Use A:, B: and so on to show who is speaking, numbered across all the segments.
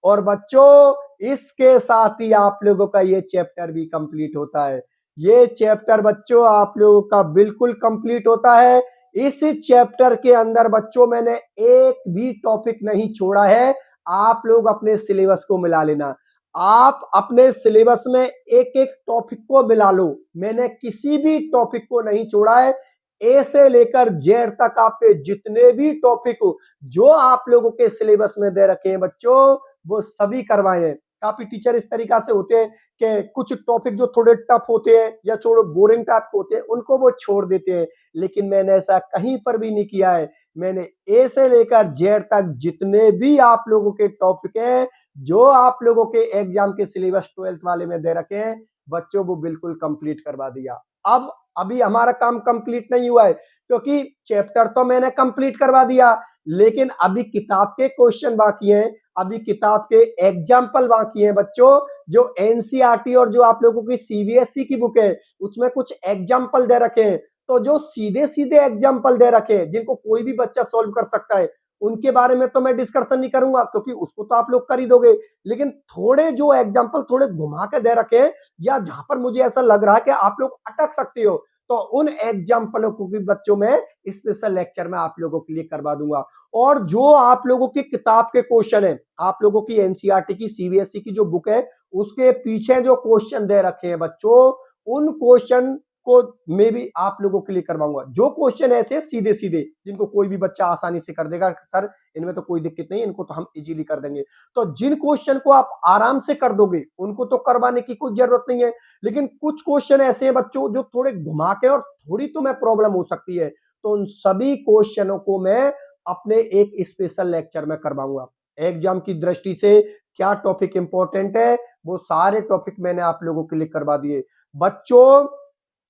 A: और बच्चों इसके साथ ही आप लोगों का ये चैप्टर भी कंप्लीट होता है। ये चैप्टर बच्चों आप लोगों का बिल्कुल कंप्लीट होता है। इस चैप्टर के अंदर बच्चों मैंने एक भी टॉपिक नहीं छोड़ा है। आप लोग अपने सिलेबस को मिला लेना। आप अपने सिलेबस में एक एक टॉपिक को मिला लो। मैंने किसी भी टॉपिक को नहीं छोड़ा है। ए से लेकर जेड तक आपके जितने भी टॉपिक जो आप लोगों के सिलेबस में दे रखे हैं बच्चों, वो सभी करवाए हैं। काफी टीचर इस तरीका से होते हैं कि कुछ टॉपिक जो थोड़े टफ होते हैं या थोड़े बोरिंग टाइप के होते हैं उनको वो छोड़ देते हैं, लेकिन मैंने ऐसा कहीं पर भी नहीं किया है। मैंने ए से लेकर जेड तक जितने भी आप लोगों के टॉपिक हैं जो आप लोगों के एग्जाम के सिलेबस 12th वाले में दे रखे हैं बच्चों, वो बिल्कुल कंप्लीट करवा दिया। अब अभी हमारा काम कंप्लीट नहीं हुआ है, क्योंकि चैप्टर तो मैंने कंप्लीट करवा दिया, लेकिन अभी किताब के क्वेश्चन बाकी हैं, अभी किताब के एग्जाम्पल बाकी हैं बच्चों। जो एनसीईआरटी और जो आप लोगों की सीबीएसई की बुक है उसमें कुछ एग्जाम्पल दे रखे हैं। तो जो सीधे सीधे एग्जाम्पल दे रखे हैं जिनको कोई भी बच्चा सॉल्व कर सकता है, उनके बारे में तो मैं डिस्कशन नहीं करूंगा, क्योंकि उसको तो आप लोग कर ही दोगे। लेकिन थोड़े जो एग्जाम्पल थोड़े घुमा के दे रखे हैं या जहां पर मुझे ऐसा लग रहा है कि आप लोग अटक सकते हो, तो उन एग्जाम्पलों को भी बच्चों में स्पेशल लेक्चर में आप लोगों के लिए करवा दूंगा। और जो आप लोगों की किताब के क्वेश्चन है, आप लोगों की एनसीईआरटी की सीबीएसई की जो बुक है उसके पीछे जो क्वेश्चन दे रखे हैं बच्चों, उन क्वेश्चन को मैं भी आप लोगों के लिए करवाऊंगा। जो क्वेश्चन ऐसे सीधे सीधे जिनको कोई भी बच्चा आसानी से कर देगा, सर इनमें तो कोई दिक्कत नहीं, इनको तो हम इजीली कर देंगे, तो जिन क्वेश्चन को आप आराम से कर दोगे उनको तो करवाने की कोई जरूरत नहीं है। लेकिन कुछ क्वेश्चन ऐसे हैं बच्चों जो थोड़े घुमा के और थोड़ी तुम्हें प्रॉब्लम हो सकती है, तो उन सभी क्वेश्चनों को मैं अपने एक स्पेशल लेक्चर में करवाऊंगा। एग्जाम की दृष्टि से क्या टॉपिक इंपॉर्टेंट है वो सारे टॉपिक मैंने आप लोगों के लिए करवा दिए। बच्चों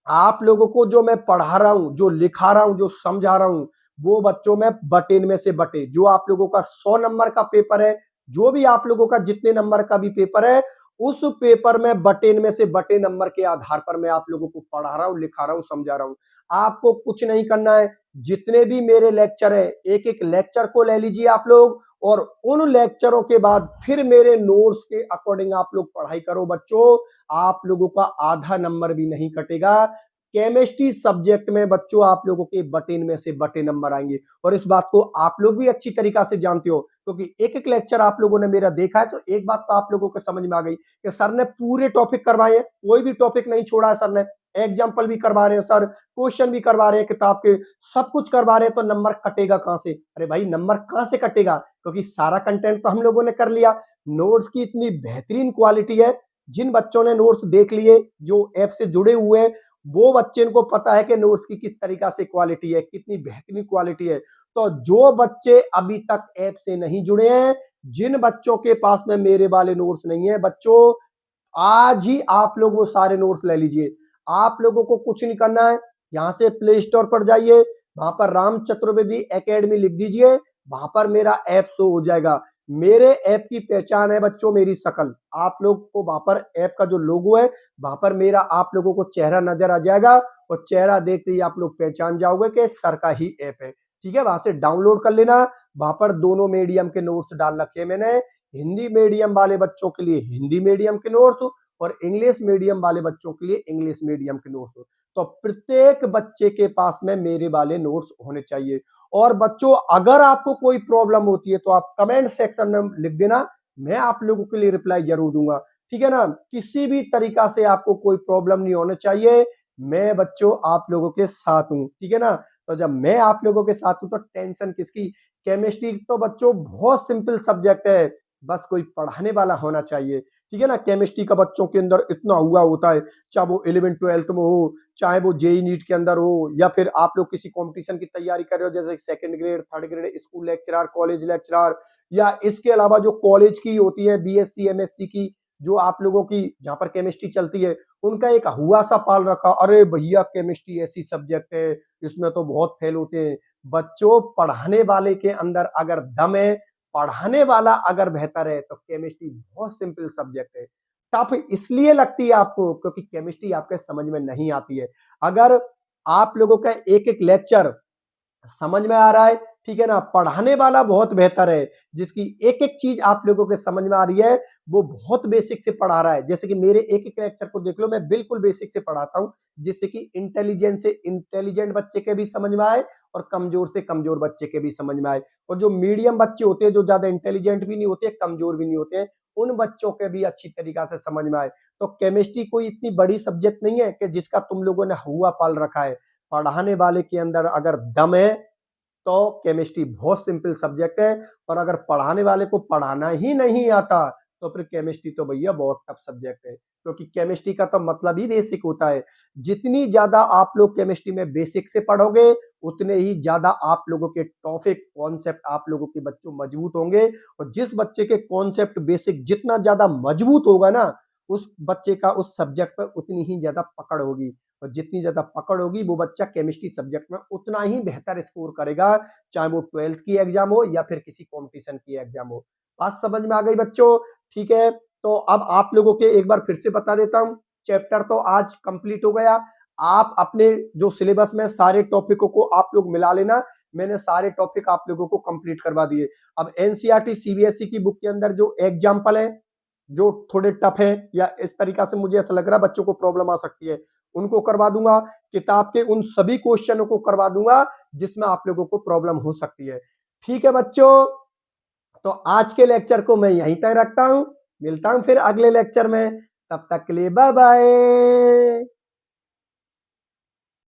A: आप लोगों को जो मैं पढ़ा रहा हूं, जो लिखा रहा हूं, जो समझा रहा हूं, वो बच्चों में बटे में से बटे, जो आप लोगों का 100 नंबर का पेपर है, जो भी आप लोगों का जितने नंबर का भी पेपर है, उस पेपर में बटे में से बटे नंबर के आधार पर मैं आप लोगों को पढ़ा रहा हूं, लिखा रहा हूं, समझा रहा हूं। आपको कुछ नहीं करना है। जितने भी मेरे लेक्चर है एक एक लेक्चर को ले लीजिए आप लोग, और उन लेक्चरों के बाद फिर मेरे नोट्स के अकॉर्डिंग आप लोग पढ़ाई करो बच्चों। आप लोगों का आधा नंबर भी नहीं कटेगा। केमिस्ट्री सब्जेक्ट में बच्चों आप लोगों के बटे में से बटे नंबर आएंगे, और इस बात को आप लोग भी अच्छी तरीका से जानते हो, क्योंकि एक एक लेक्चर आप लोगों ने मेरा देखा है। तो एक बात तो आप लोगों को समझ में आ गई कि सर ने पूरे टॉपिक करवाए हैं, कोई भी टॉपिक नहीं छोड़ा है सर ने। एग्जाम्पल भी करवा रहे हैं सर, क्वेश्चन भी करवा रहे हैं किताब के, सब कुछ करवा रहे हैं, तो नंबर कटेगा कहां से? अरे भाई नंबर कहां से कटेगा, क्योंकि सारा कंटेंट तो हम लोगों ने कर लिया। नोट्स की इतनी बेहतरीन क्वालिटी है, जिन बच्चों ने नोट्स देख लिए, जो ऐप से जुड़े हुए हैं, वो बच्चे को पता है कि नोट्स की किस तरीका से क्वालिटी है, कितनी बेहतरीन क्वालिटी है। तो जो बच्चे अभी तक ऐप से नहीं जुड़े हैं, जिन बच्चों के पास में मेरे वाले नोट्स नहीं है बच्चों, आज ही आप लोग वो सारे नोट्स ले लीजिए। आप लोगों को कुछ नहीं करना है, यहां से प्ले स्टोर पर जाइए, वहां पर राम चतुर्वेदी एकेडमी लिख दीजिए, वहां पर मेरा ऐप शो हो जाएगा। मेरे ऐप की पहचान है बच्चों मेरी शकल। आप लोग को वहां पर ऐप का जो लोगो है, वहां पर मेरा आप लोगों को चेहरा नजर आ जाएगा, और चेहरा देखते ही आप लोग पहचान जाओगे कि सर का ही ऐप है। ठीक है, वहां से डाउनलोड कर लेना। वहां पर दोनों मीडियम के नोट्स डाल रखे हैं मैंने। हिंदी मीडियम वाले बच्चों के लिए हिंदी मीडियम के नोट्स, और इंग्लिश मीडियम वाले बच्चों के लिए इंग्लिश मीडियम के नोट्स। तो प्रत्येक बच्चे के पास में मेरे वाले नोट्स होने चाहिए। और बच्चों अगर आपको कोई प्रॉब्लम होती है तो आप कमेंट सेक्शन में लिख देना, मैं आप लोगों के लिए रिप्लाई जरूर दूंगा। ठीक है ना, किसी भी तरीका से आपको कोई प्रॉब्लम नहीं होने चाहिए। मैं बच्चों आप लोगों के साथ हूं, ठीक है ना। तो जब मैं आप लोगों के साथ हूं तो टेंशन किसकी। केमिस्ट्री तो बच्चों बहुत सिंपल सब्जेक्ट है, बस कोई पढ़ाने वाला होना चाहिए। ठीक है ना, केमिस्ट्री का बच्चों के अंदर इतना हुआ होता है, चाहे वो 11th-12th में हो, चाहे वो जेई नीट के अंदर हो, या फिर आप लोग किसी कंपटीशन की तैयारी कर रहे हो, जैसे second grade, third grade, school lecturer, college lecturer, या इसके अलावा जो कॉलेज की होती है बीएससी एमएससी की, जो आप लोगों की जहां पर केमिस्ट्री चलती है, उनका एक हुआ सा पाल रखा, अरे भैया केमिस्ट्री ऐसी सब्जेक्ट है इसमें तो बहुत फेल होते हैं। बच्चों पढ़ाने वाले के अंदर अगर दम है, पढ़ाने वाला अगर बेहतर है, तो केमिस्ट्री बहुत सिंपल सब्जेक्ट है। टफ इसलिए लगती है आपको क्योंकि केमिस्ट्री आपके समझ में नहीं आती है। अगर आप लोगों का एक एक लेक्चर समझ में आ रहा है, ठीक है ना, पढ़ाने वाला बहुत बेहतर है, जिसकी एक एक चीज आप लोगों के समझ में आ रही है, वो बहुत बेसिक से पढ़ा रहा है। जैसे कि मेरे एक एक लेक्चर को देख लो, मैं बिल्कुल बेसिक से पढ़ाता हूं, जिससे कि इंटेलिजेंट से इंटेलिजेंट बच्चे के भी समझ में आए और कमजोर से कमजोर बच्चे के भी समझ में आए। और जो मीडियम बच्चे होते हैं, जो ज्यादा इंटेलिजेंट भी नहीं होते, कमजोर भी नहीं होते, उन बच्चों के भी अच्छी तरीका से समझ में आए। तो केमिस्ट्री कोई इतनी बड़ी सब्जेक्ट नहीं है कि जिसका तुम लोगों ने हुआ पाल रखा है। पढ़ाने वाले के अंदर अगर दम है तो केमिस्ट्री बहुत सिंपल सब्जेक्ट है, और अगर पढ़ाने वाले को पढ़ाना ही नहीं आता तो फिर केमिस्ट्री तो भैया बहुत टफ सब्जेक्ट है, क्योंकि केमिस्ट्री का तो मतलब ही बेसिक होता है। जितनी ज्यादा आप लोग केमिस्ट्री में बेसिक से पढ़ोगे, उतने ही ज्यादा आप लोगों के टॉपिक कॉन्सेप्ट आप लोगों के बच्चों मजबूत होंगे। और जिस बच्चे के कॉन्सेप्ट बेसिक जितना ज्यादा मजबूत होगा ना, उस बच्चे का उस सब्जेक्ट पर उतनी ही ज्यादा पकड़ होगी, और जितनी ज्यादा पकड़ होगी वो बच्चा केमिस्ट्री सब्जेक्ट में उतना ही बेहतर स्कोर करेगा, चाहे वो 12th की एग्जाम हो या फिर किसी कंपटीशन की एग्जाम हो। बात समझ में आ गई बच्चों? ठीक है, तो अब आप लोगों के एक बार फिर से बता देता हूं, चैप्टर तो आज कंप्लीट हो गया। आप अपने जो सिलेबस में सारे टॉपिकों को आप लोग मिला लेना, मैंने सारे टॉपिक आप लोगों को कंप्लीट करवा दिए। अब एनसीईआरटी सीबीएसई की बुक के अंदर जो एग्जाम्पल है, जो थोड़े टफ है या इस तरीका से मुझे ऐसा लग रहा है बच्चों को प्रॉब्लम आ सकती है, उनको करवा दूंगा। किताब के उन सभी क्वेश्चनों को करवा दूंगा जिसमें आप लोगों को प्रॉब्लम हो सकती है। ठीक है बच्चों, तो आज के लेक्चर को मैं यहीं तक रखता हूं, मिलता हूं फिर अगले लेक्चर में, तब तक के लिए बाय बाय।